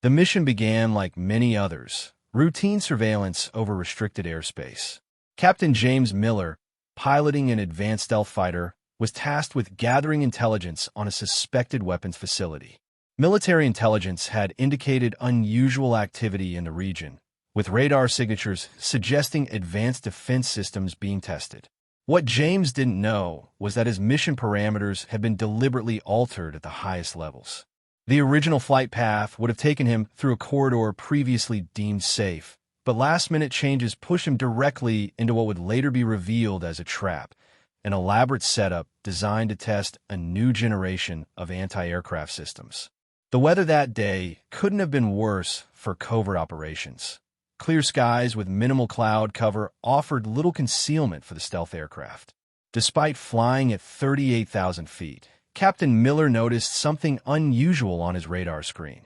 The mission began like many others, routine surveillance over restricted airspace. Captain James Miller, piloting an advanced stealth fighter, was tasked with gathering intelligence on a suspected weapons facility. Military intelligence had indicated unusual activity in the region, with radar signatures suggesting advanced defense systems being tested. What James didn't know was that his mission parameters had been deliberately altered at the highest levels. The original flight path would have taken him through a corridor previously deemed safe, but last-minute changes pushed him directly into what would later be revealed as a trap, an elaborate setup designed to test a new generation of anti-aircraft systems. The weather that day couldn't have been worse for covert operations. Clear skies with minimal cloud cover offered little concealment for the stealth aircraft. Despite flying at 38,000 feet, Captain Miller noticed something unusual on his radar screen.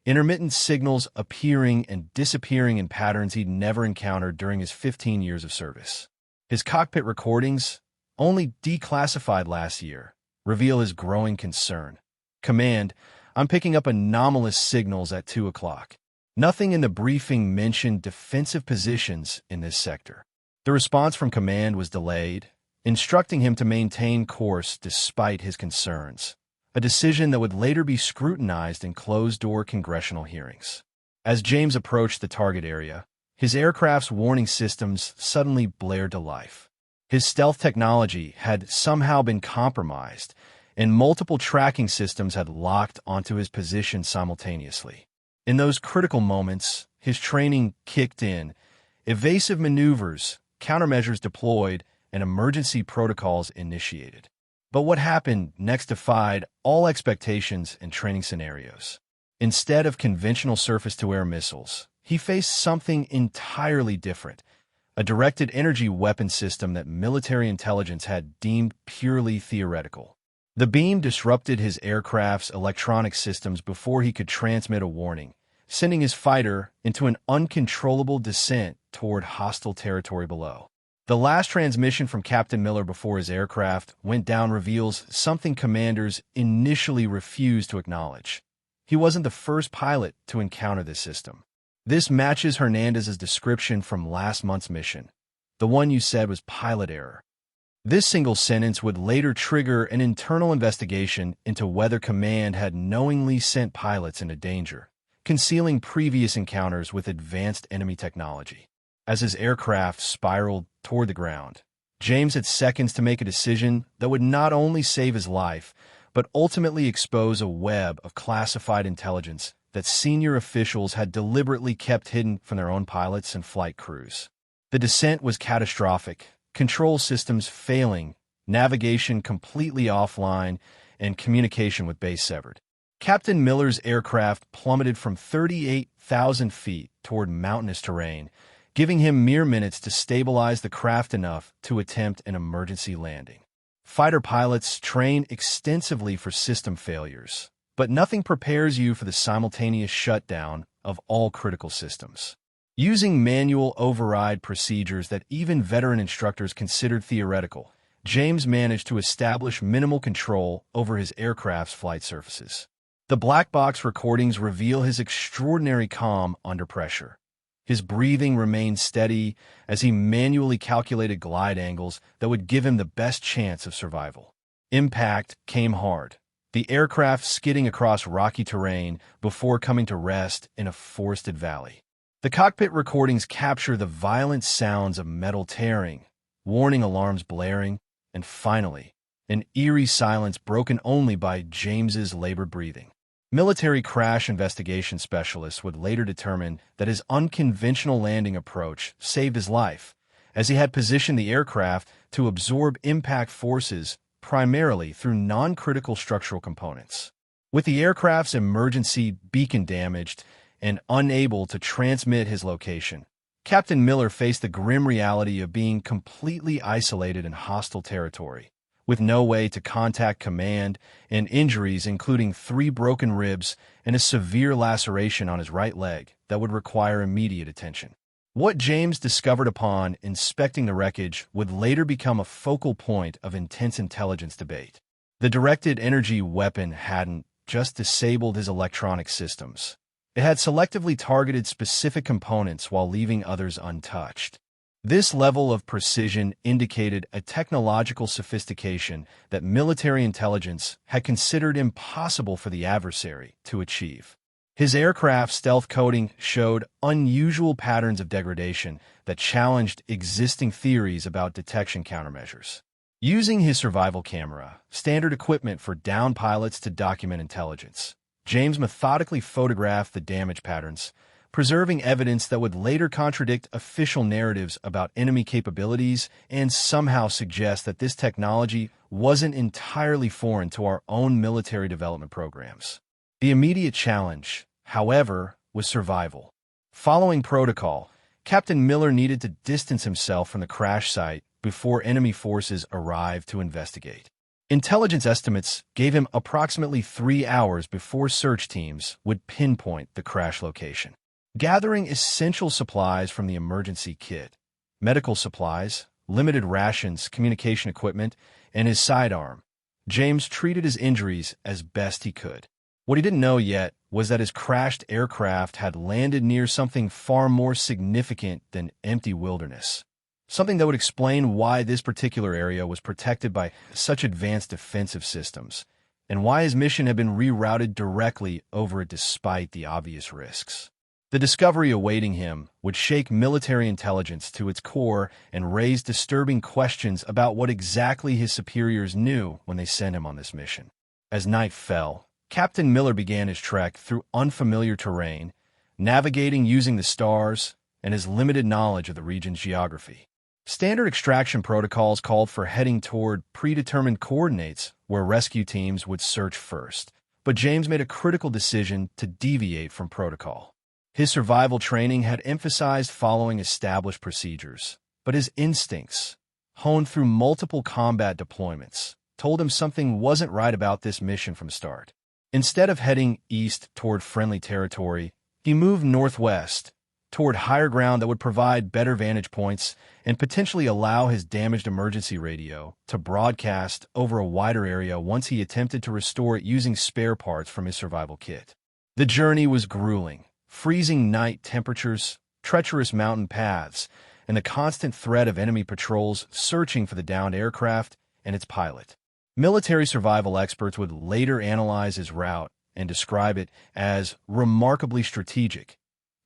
Intermittent signals appearing and disappearing in patterns he'd never encountered during his 15 years of service. His cockpit recordings, only declassified last year, reveal his growing concern. "Command, I'm picking up anomalous signals at 2 o'clock. Nothing in the briefing mentioned defensive positions in this sector." The response from command was delayed, instructing him to maintain course despite his concerns, a decision that would later be scrutinized in closed-door congressional hearings. As James approached the target area, his aircraft's warning systems suddenly blared to life. His stealth technology had somehow been compromised, and multiple tracking systems had locked onto his position simultaneously. In those critical moments, his training kicked in, evasive maneuvers, countermeasures deployed, and emergency protocols initiated. But what happened next defied all expectations and training scenarios. Instead of conventional surface-to-air missiles, he faced something entirely different, a directed energy weapon system that military intelligence had deemed purely theoretical. The beam disrupted his aircraft's electronic systems before he could transmit a warning, sending his fighter into an uncontrollable descent toward hostile territory below. The last transmission from Captain Miller before his aircraft went down reveals something commanders initially refused to acknowledge. He wasn't the first pilot to encounter this system. This matches Hernandez's description from last month's mission. "The one you said was pilot error." This single sentence would later trigger an internal investigation into whether command had knowingly sent pilots into danger, concealing previous encounters with advanced enemy technology. As his aircraft spiraled toward the ground, James had seconds to make a decision that would not only save his life, but ultimately expose a web of classified intelligence that senior officials had deliberately kept hidden from their own pilots and flight crews. The descent was catastrophic, control systems failing, navigation completely offline, and communication with base severed. Captain Miller's aircraft plummeted from 38,000 feet toward mountainous terrain, giving him mere minutes to stabilize the craft enough to attempt an emergency landing. Fighter pilots train extensively for system failures, but nothing prepares you for the simultaneous shutdown of all critical systems. Using manual override procedures that even veteran instructors considered theoretical, James managed to establish minimal control over his aircraft's flight surfaces. The black box recordings reveal his extraordinary calm under pressure. His breathing remained steady as he manually calculated glide angles that would give him the best chance of survival. Impact came hard, the aircraft skidding across rocky terrain before coming to rest in a forested valley. The cockpit recordings capture the violent sounds of metal tearing, warning alarms blaring, and finally, an eerie silence broken only by James's labored breathing. Military crash investigation specialists would later determine that his unconventional landing approach saved his life, as he had positioned the aircraft to absorb impact forces primarily through non-critical structural components. With the aircraft's emergency beacon damaged and unable to transmit his location, Captain Miller faced the grim reality of being completely isolated in hostile territory, with no way to contact command and injuries including 3 broken ribs and a severe laceration on his right leg that would require immediate attention. What James discovered upon inspecting the wreckage would later become a focal point of intense intelligence debate. The directed energy weapon hadn't just disabled his electronic systems. It had selectively targeted specific components while leaving others untouched. This level of precision indicated a technological sophistication that military intelligence had considered impossible for the adversary to achieve. His aircraft's stealth coating showed unusual patterns of degradation that challenged existing theories about detection countermeasures. Using his survival camera, standard equipment for downed pilots to document intelligence, James methodically photographed the damage patterns, preserving evidence that would later contradict official narratives about enemy capabilities and somehow suggest that this technology wasn't entirely foreign to our own military development programs. The immediate challenge, however, was survival. Following protocol, Captain Miller needed to distance himself from the crash site before enemy forces arrived to investigate. Intelligence estimates gave him approximately 3 hours before search teams would pinpoint the crash location. Gathering essential supplies from the emergency kit, medical supplies, limited rations, communication equipment, and his sidearm, James treated his injuries as best he could. What he didn't know yet was that his crashed aircraft had landed near something far more significant than empty wilderness. Something that would explain why this particular area was protected by such advanced defensive systems, and why his mission had been rerouted directly over it despite the obvious risks. The discovery awaiting him would shake military intelligence to its core and raise disturbing questions about what exactly his superiors knew when they sent him on this mission. As night fell, Captain Miller began his trek through unfamiliar terrain, navigating using the stars and his limited knowledge of the region's geography. Standard extraction protocols called for heading toward predetermined coordinates where rescue teams would search first, but James made a critical decision to deviate from protocol. His survival training had emphasized following established procedures, but his instincts, honed through multiple combat deployments, told him something wasn't right about this mission from start. Instead of heading east toward friendly territory, he moved northwest, toward higher ground that would provide better vantage points and potentially allow his damaged emergency radio to broadcast over a wider area once he attempted to restore it using spare parts from his survival kit. The journey was grueling. Freezing night temperatures, treacherous mountain paths, and the constant threat of enemy patrols searching for the downed aircraft and its pilot. Military survival experts would later analyze his route and describe it as remarkably strategic.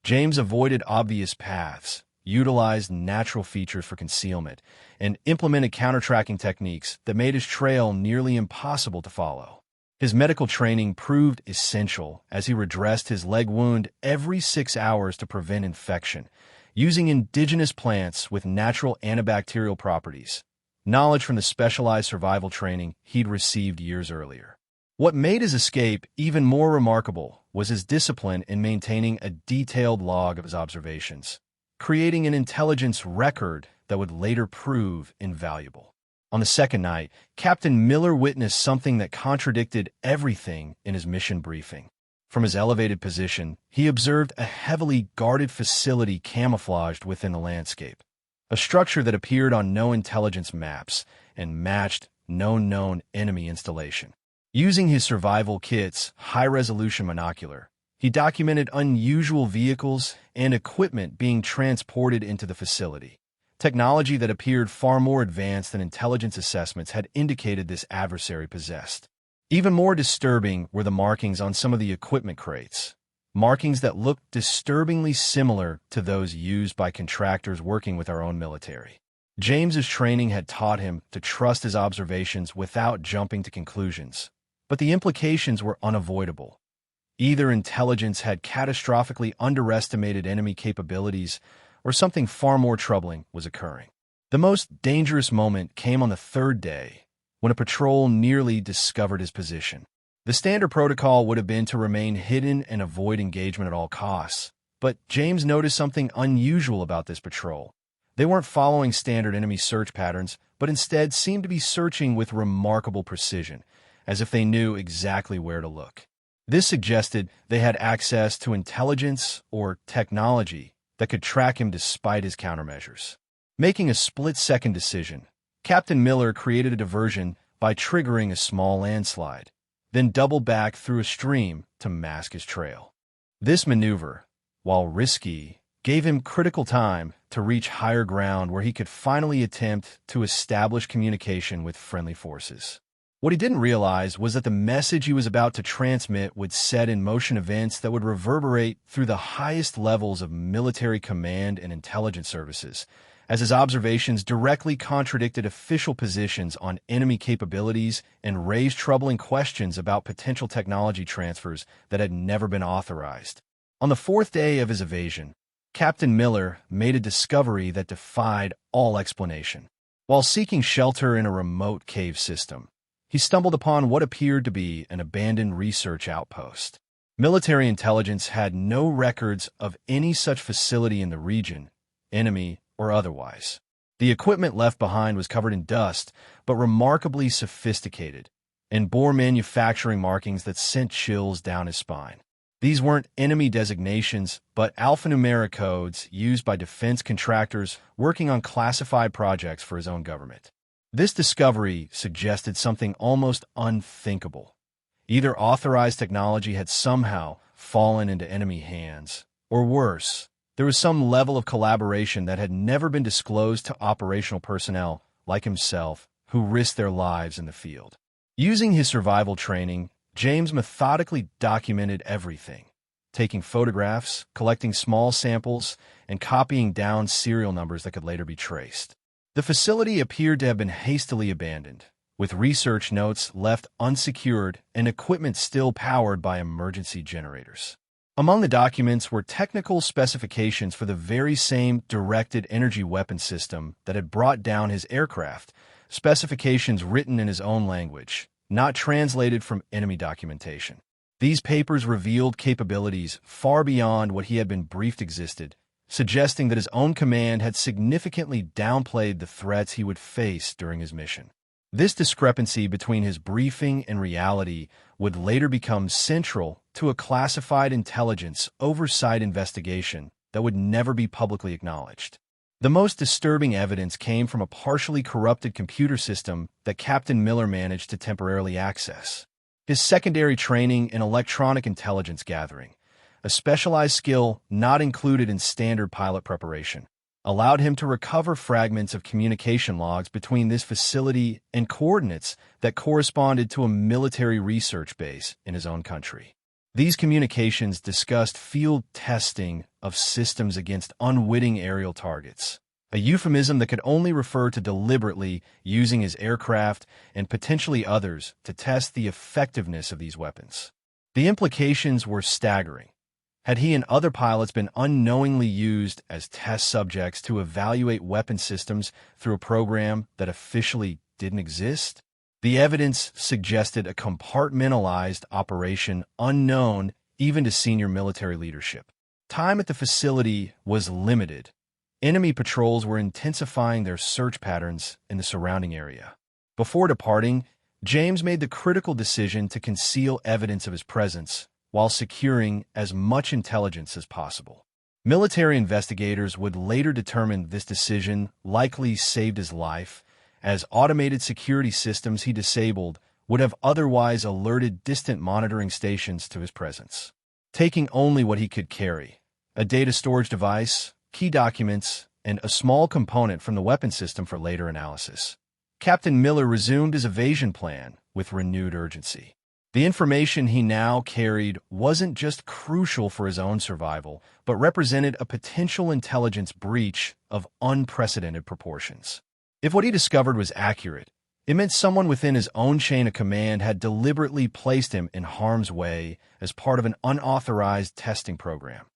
James avoided obvious paths, utilized natural features for concealment, and implemented counter-tracking techniques that made his trail nearly impossible to follow. His medical training proved essential as he redressed his leg wound every 6 hours to prevent infection, using indigenous plants with natural antibacterial properties, knowledge from the specialized survival training he'd received years earlier. What made his escape even more remarkable was his discipline in maintaining a detailed log of his observations, creating an intelligence record that would later prove invaluable. On the second night, Captain Miller witnessed something that contradicted everything in his mission briefing. From his elevated position, he observed a heavily guarded facility camouflaged within the landscape, a structure that appeared on no intelligence maps and matched no known enemy installation. Using his survival kit's high-resolution monocular, he documented unusual vehicles and equipment being transported into the facility. Technology that appeared far more advanced than intelligence assessments had indicated this adversary possessed. Even more disturbing were the markings on some of the equipment crates, markings that looked disturbingly similar to those used by contractors working with our own military. James's training had taught him to trust his observations without jumping to conclusions, but the implications were unavoidable. Either intelligence had catastrophically underestimated enemy capabilities, or something far more troubling was occurring. The most dangerous moment came on the third day, when a patrol nearly discovered his position. The standard protocol would have been to remain hidden and avoid engagement at all costs, but James noticed something unusual about this patrol. They weren't following standard enemy search patterns, but instead seemed to be searching with remarkable precision, as if they knew exactly where to look. This suggested they had access to intelligence or technology that could track him despite his countermeasures. Making a split-second decision, Captain Miller created a diversion by triggering a small landslide, then doubled back through a stream to mask his trail. This maneuver, while risky, gave him critical time to reach higher ground where he could finally attempt to establish communication with friendly forces. What he didn't realize was that the message he was about to transmit would set in motion events that would reverberate through the highest levels of military command and intelligence services, as his observations directly contradicted official positions on enemy capabilities and raised troubling questions about potential technology transfers that had never been authorized. On the fourth day of his evasion, Captain Miller made a discovery that defied all explanation. While seeking shelter in a remote cave system, he stumbled upon what appeared to be an abandoned research outpost. Military intelligence had no records of any such facility in the region, enemy or otherwise. The equipment left behind was covered in dust, but remarkably sophisticated, and bore manufacturing markings that sent chills down his spine. These weren't enemy designations, but alphanumeric codes used by defense contractors working on classified projects for his own government. This discovery suggested something almost unthinkable. Either authorized technology had somehow fallen into enemy hands, or worse, there was some level of collaboration that had never been disclosed to operational personnel like himself who risked their lives in the field. Using his survival training, James methodically documented everything, taking photographs, collecting small samples, and copying down serial numbers that could later be traced. The facility appeared to have been hastily abandoned, with research notes left unsecured and equipment still powered by emergency generators. Among the documents were technical specifications for the very same directed energy weapon system that had brought down his aircraft, specifications written in his own language, not translated from enemy documentation. These papers revealed capabilities far beyond what he had been briefed existed, suggesting that his own command had significantly downplayed the threats he would face during his mission. This discrepancy between his briefing and reality would later become central to a classified intelligence oversight investigation that would never be publicly acknowledged. The most disturbing evidence came from a partially corrupted computer system that Captain Miller managed to temporarily access. His secondary training in electronic intelligence gathering, a specialized skill not included in standard pilot preparation, allowed him to recover fragments of communication logs between this facility and coordinates that corresponded to a military research base in his own country. These communications discussed field testing of systems against unwitting aerial targets, a euphemism that could only refer to deliberately using his aircraft and potentially others to test the effectiveness of these weapons. The implications were staggering. Had he and other pilots been unknowingly used as test subjects to evaluate weapon systems through a program that officially didn't exist? The evidence suggested a compartmentalized operation unknown even to senior military leadership. Time at the facility was limited. Enemy patrols were intensifying their search patterns in the surrounding area. Before departing, James made the critical decision to conceal evidence of his presence while securing as much intelligence as possible. Military investigators would later determine this decision likely saved his life, as automated security systems he disabled would have otherwise alerted distant monitoring stations to his presence. Taking only what he could carry, a data storage device, key documents, and a small component from the weapon system for later analysis, Captain Miller resumed his evasion plan with renewed urgency. The information he now carried wasn't just crucial for his own survival, but represented a potential intelligence breach of unprecedented proportions. If what he discovered was accurate, it meant someone within his own chain of command had deliberately placed him in harm's way as part of an unauthorized testing program,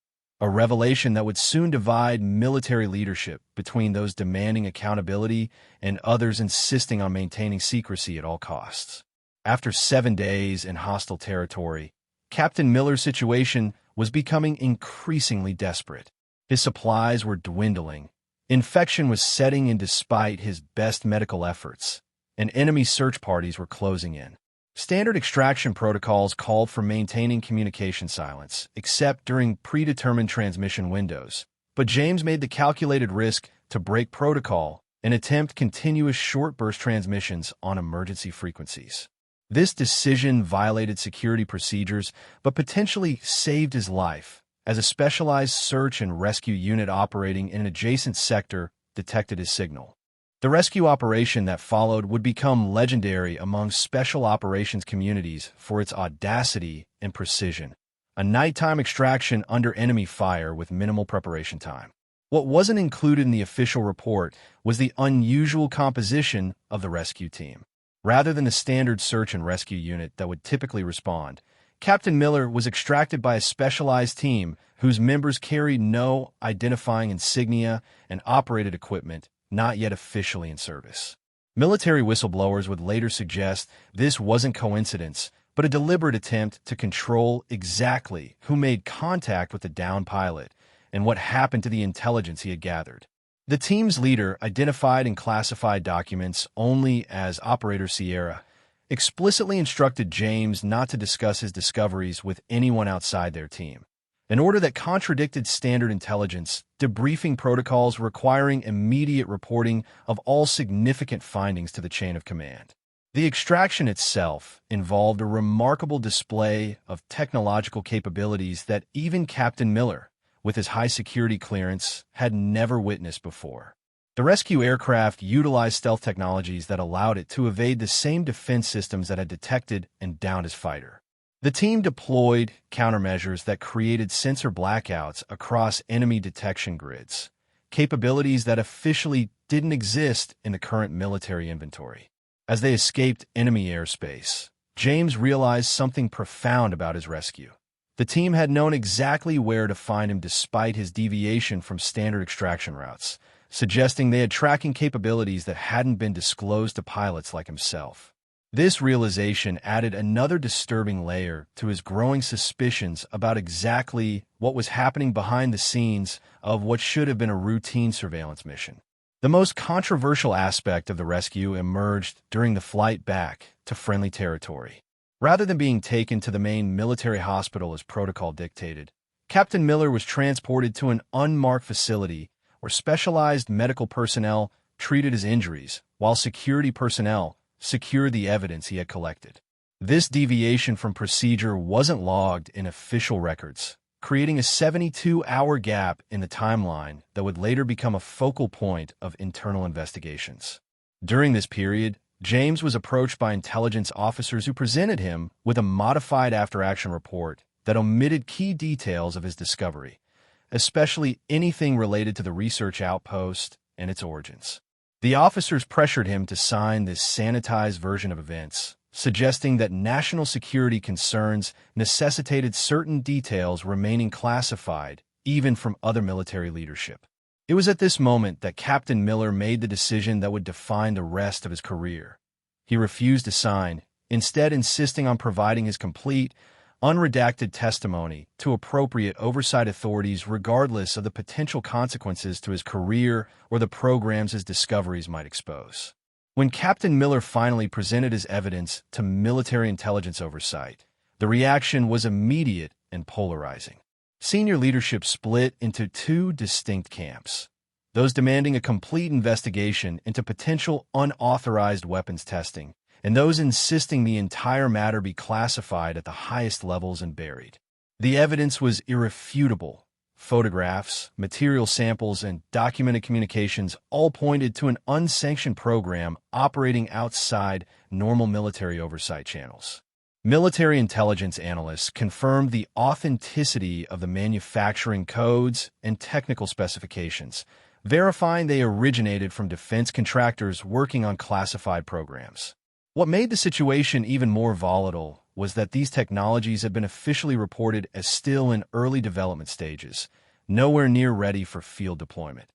a revelation that would soon divide military leadership between those demanding accountability and others insisting on maintaining secrecy at all costs. After 7 days in hostile territory, Captain Miller's situation was becoming increasingly desperate. His supplies were dwindling. Infection was setting in despite his best medical efforts, and enemy search parties were closing in. Standard extraction protocols called for maintaining communication silence, except during predetermined transmission windows. But James made the calculated risk to break protocol and attempt continuous short-burst transmissions on emergency frequencies. This decision violated security procedures, but potentially saved his life, as a specialized search and rescue unit operating in an adjacent sector detected his signal. The rescue operation that followed would become legendary among special operations communities for its audacity and precision. A nighttime extraction under enemy fire with minimal preparation time. What wasn't included in the official report was the unusual composition of the rescue team. Rather than the standard search and rescue unit that would typically respond, Captain Miller was extracted by a specialized team whose members carried no identifying insignia and operated equipment not yet officially in service. Military whistleblowers would later suggest this wasn't coincidence, but a deliberate attempt to control exactly who made contact with the downed pilot and what happened to the intelligence he had gathered. The team's leader, identified in classified documents only as Operator Sierra, explicitly instructed James not to discuss his discoveries with anyone outside their team, an order that contradicted standard intelligence debriefing protocols requiring immediate reporting of all significant findings to the chain of command. The extraction itself involved a remarkable display of technological capabilities that even Captain Miller, with his high security clearance, had never witnessed before. The rescue aircraft utilized stealth technologies that allowed it to evade the same defense systems that had detected and downed his fighter. The team deployed countermeasures that created sensor blackouts across enemy detection grids, capabilities that officially didn't exist in the current military inventory. As they escaped enemy airspace, James realized something profound about his rescue. The team had known exactly where to find him despite his deviation from standard extraction routes, suggesting they had tracking capabilities that hadn't been disclosed to pilots like himself. This realization added another disturbing layer to his growing suspicions about exactly what was happening behind the scenes of what should have been a routine surveillance mission. The most controversial aspect of the rescue emerged during the flight back to friendly territory. Rather than being taken to the main military hospital as protocol dictated, Captain Miller was transported to an unmarked facility where specialized medical personnel treated his injuries, while security personnel secured the evidence he had collected. This deviation from procedure wasn't logged in official records, creating a 72-hour gap in the timeline that would later become a focal point of internal investigations. During this period, James was approached by intelligence officers who presented him with a modified after-action report that omitted key details of his discovery, especially anything related to the research outpost and its origins. The officers pressured him to sign this sanitized version of events, suggesting that national security concerns necessitated certain details remaining classified, even from other military leadership. It was at this moment that Captain Miller made the decision that would define the rest of his career. He refused to sign, instead insisting on providing his complete, unredacted testimony to appropriate oversight authorities regardless of the potential consequences to his career or the programs his discoveries might expose. When Captain Miller finally presented his evidence to military intelligence oversight, the reaction was immediate and polarizing. Senior leadership split into two distinct camps, those demanding a complete investigation into potential unauthorized weapons testing, and those insisting the entire matter be classified at the highest levels and buried. The evidence was irrefutable. Photographs, material samples, and documented communications all pointed to an unsanctioned program operating outside normal military oversight channels. Military intelligence analysts confirmed the authenticity of the manufacturing codes and technical specifications, verifying they originated from defense contractors working on classified programs. What made the situation even more volatile was that these technologies had been officially reported as still in early development stages, nowhere near ready for field deployment.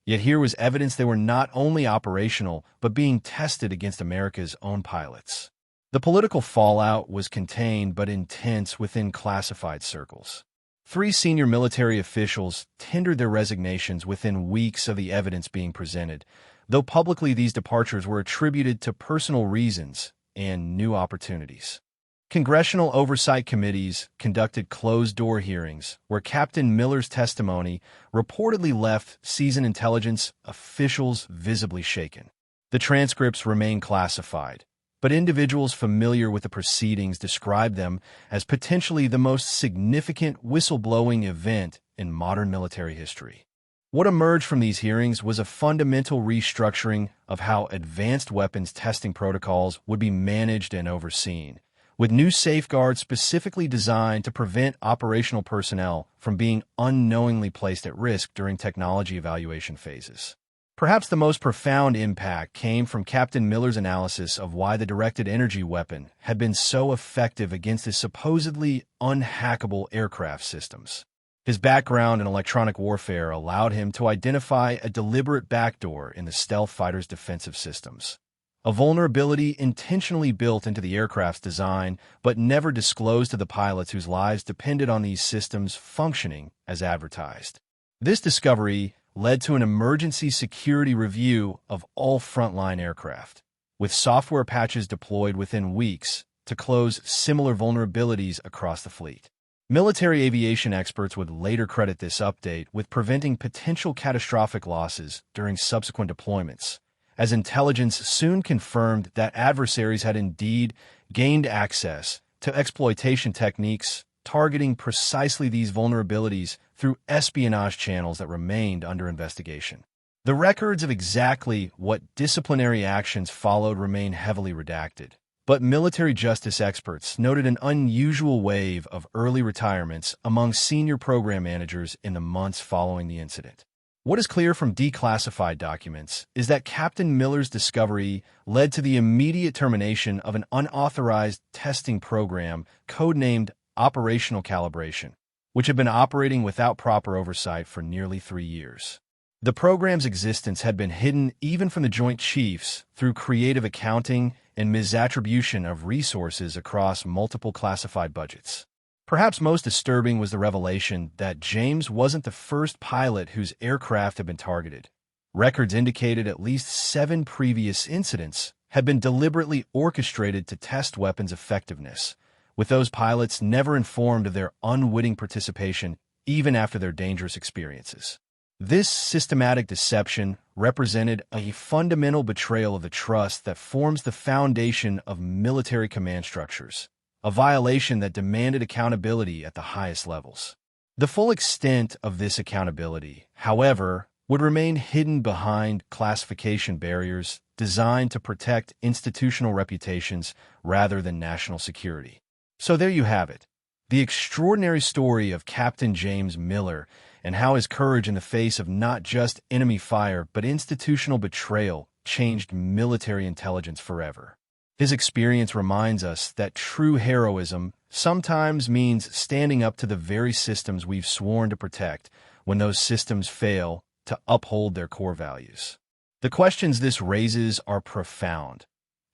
Yet here was evidence they were not only operational, but being tested against America's own pilots. The political fallout was contained but intense within classified circles. 3 senior military officials tendered their resignations within weeks of the evidence being presented, though publicly these departures were attributed to personal reasons and new opportunities. Congressional oversight committees conducted closed-door hearings where Captain Miller's testimony reportedly left seasoned intelligence officials visibly shaken. The transcripts remain classified, but individuals familiar with the proceedings described them as potentially the most significant whistleblowing event in modern military history. What emerged from these hearings was a fundamental restructuring of how advanced weapons testing protocols would be managed and overseen, with new safeguards specifically designed to prevent operational personnel from being unknowingly placed at risk during technology evaluation phases. Perhaps the most profound impact came from Captain Miller's analysis of why the directed energy weapon had been so effective against his supposedly unhackable aircraft systems. His background in electronic warfare allowed him to identify a deliberate backdoor in the stealth fighter's defensive systems, a vulnerability intentionally built into the aircraft's design but never disclosed to the pilots whose lives depended on these systems functioning as advertised. This discovery led to an emergency security review of all frontline aircraft, with software patches deployed within weeks to close similar vulnerabilities across the fleet. Military aviation experts would later credit this update with preventing potential catastrophic losses during subsequent deployments, as intelligence soon confirmed that adversaries had indeed gained access to exploitation techniques targeting precisely these vulnerabilities through espionage channels that remained under investigation. The records of exactly what disciplinary actions followed remain heavily redacted, but military justice experts noted an unusual wave of early retirements among senior program managers in the months following the incident. What is clear from declassified documents is that Captain Miller's discovery led to the immediate termination of an unauthorized testing program codenamed Operational Calibration, which had been operating without proper oversight for nearly 3 years. The program's existence had been hidden even from the Joint Chiefs through creative accounting and misattribution of resources across multiple classified budgets. Perhaps most disturbing was the revelation that James wasn't the first pilot whose aircraft had been targeted. Records indicated at least 7 previous incidents had been deliberately orchestrated to test weapons' effectiveness, with those pilots never informed of their unwitting participation even after their dangerous experiences. This systematic deception represented a fundamental betrayal of the trust that forms the foundation of military command structures, a violation that demanded accountability at the highest levels. The full extent of this accountability, however, would remain hidden behind classification barriers designed to protect institutional reputations rather than national security. So there you have it, the extraordinary story of Captain James Miller and how his courage in the face of not just enemy fire but institutional betrayal changed military intelligence forever. His experience reminds us that true heroism sometimes means standing up to the very systems we've sworn to protect when those systems fail to uphold their core values. The questions this raises are profound.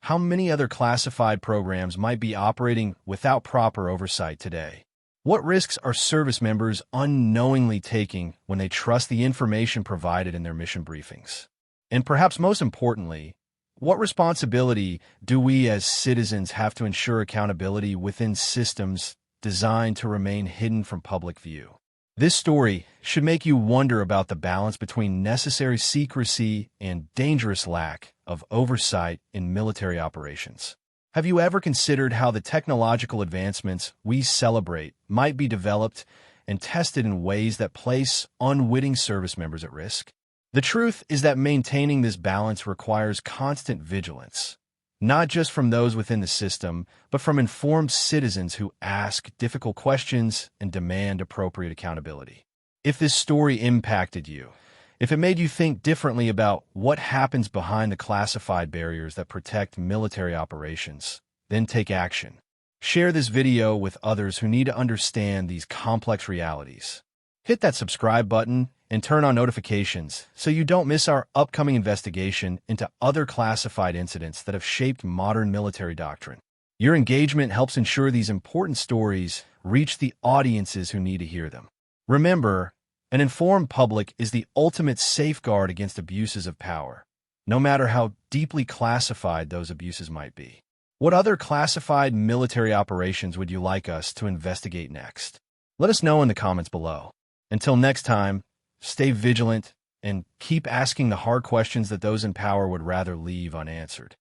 How many other classified programs might be operating without proper oversight today? What risks are service members unknowingly taking when they trust the information provided in their mission briefings? And perhaps most importantly, what responsibility do we as citizens have to ensure accountability within systems designed to remain hidden from public view? This story should make you wonder about the balance between necessary secrecy and dangerous lack of oversight in military operations. Have you ever considered how the technological advancements we celebrate might be developed and tested in ways that place unwitting service members at risk? The truth is that maintaining this balance requires constant vigilance, not just from those within the system, but from informed citizens who ask difficult questions and demand appropriate accountability. If this story impacted you, if it made you think differently about what happens behind the classified barriers that protect military operations, then take action. Share this video with others who need to understand these complex realities. Hit that subscribe button and turn on notifications so you don't miss our upcoming investigation into other classified incidents that have shaped modern military doctrine. Your engagement helps ensure these important stories reach the audiences who need to hear them. Remember, an informed public is the ultimate safeguard against abuses of power, no matter how deeply classified those abuses might be. What other classified military operations would you like us to investigate next? Let us know in the comments below. Until next time, stay vigilant and keep asking the hard questions that those in power would rather leave unanswered.